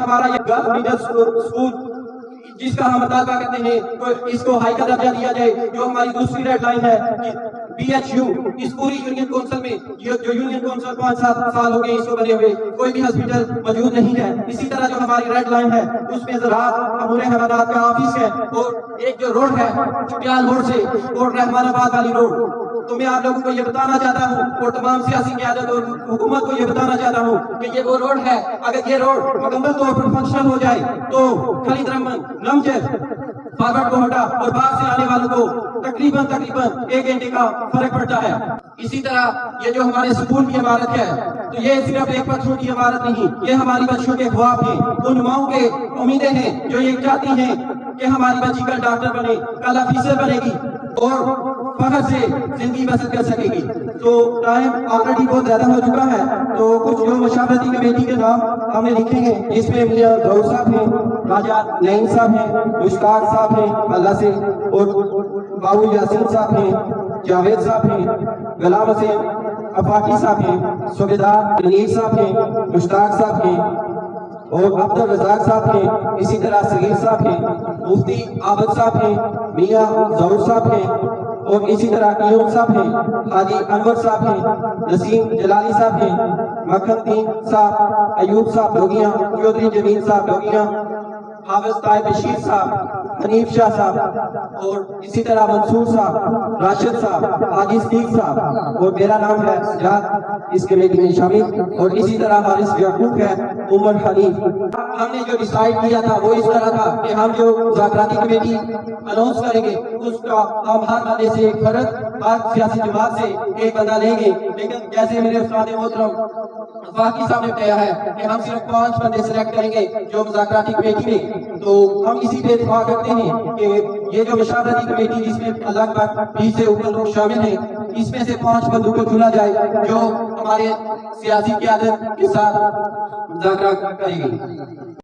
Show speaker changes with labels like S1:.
S1: ہمارا یہ girls medal school جس کا ہم مطالبہ کرتے ہیں اس کو ہائی کا درجہ دیا جائے، جو ہماری دوسری ریڈ لائن ہے BHU اس پوری یونین کونسل میں جو یونین کونسل 5-7 سال ہو گئے اس کو بنے ہوئے کوئی بھی ہاسپٹل موجود نہیں ہے۔ اسی طرح جو ہماری ریڈ لائن ہے اس میں زراعت امور حیوانات کا آفس ہے، اور ایک جو روڈ ہے چپیال موڑ سے اور رحمان آباد والی روڈ، تو میں آپ لوگوں کو یہ بتانا چاہتا ہوں اور تمام سیاسی قیادت اور حکومت کو یہ بتانا چاہتا ہوں کہ یہ وہ روڈ ہے، اگر یہ روڈ مکمل طور پر فنکشنل ہو جائے تو خالد رحمان نمجر فارورڈ کوہٹا اور باہر سے آنے والوں کو تقریباً 1 گھنٹے کا فرق پڑتا ہے۔ اسی طرح یہ جو ہمارے اسکول کی عمارت ہے تو یہ صرف ایک پتھروں کی عمارت نہیں، یہ ہماری بچیوں کے خواب ہیں، ان ماؤں کے امیدیں ہیں جو یہ چاہتی ہیں کہ ہماری بچی کل ڈاکٹر بنے، کل آفیسر بنے گی اور فخر سے زندگی بسر کر سکے گی۔ تو ٹائم آلریڈی بہت زیادہ ہو چکا ہے، تو کچھ جو مشاورتی کمیٹی کے نام ہم نے لکھے ہیں جس میں میاں ظہور صاحب ہیں، راجہ نعیم صاحب ہیں، مشتاق صاحب ہیں اللہ سے، اور بابو یاسین صاحب ہیں، جاوید صاحب ہیں، غلام حسین افاقی صاحب ہیں، صوبیدار منیر صاحب ہیں، مشتاق صاحب ہیں اور عبد الرزاق صاحب ہیں، اسی طرح صغیر صاحب ہیں، مفتی عابد صاحب ہیں، میاں ظہور صاحب ہیں، اور اسی طرح ایوب صاحب ہیں، حاجی انور صاحب ہیں، نسیم جلالی صاحب ہیں، مکھن دین صاحب، ایوب صاحب ڈوگیاں، چودھری جمیل صاحب ڈوگیاں، حافظ طاہر بشیر صاحب، حنیف شاہ صاحب، اور اسی طرح منصور صاحب، راشد صاحب، حاجی صدیق صاحب، اور میرا نام ہے سجاد اس کمیٹی میں شامل، اور اسی طرح حارث یعقوب ہے، عمر حنیف۔ ہم نے جو ڈیسائیڈ کیا تھا وہ اس طرح تھا کہ ہم جو مذاکراتی کمیٹی اناؤنس کریں گے اس کا ہم ہر بندے سے ایک فرد، ہر سیاسی جماعت سے ایک بندہ لیں گے، لیکن جیسے میرے استاد محترم افاقی صاحب نے کہا ہے کہ ہم صرف 5 بندے سلیکٹ کریں گے جو مذاکراتی کمیٹی میں، تو ہم اسی پہ اتفاق کرتے ہیں کہ یہ جو مشاورتی کمیٹی جس میں لگ بھگ 20 سے اوپر لوگ شامل ہیں، اس میں سے 5 بندوں کو چنا جائے جو ہمارے سیاسی قیادت کے ساتھ مذاکرہ کرے گی۔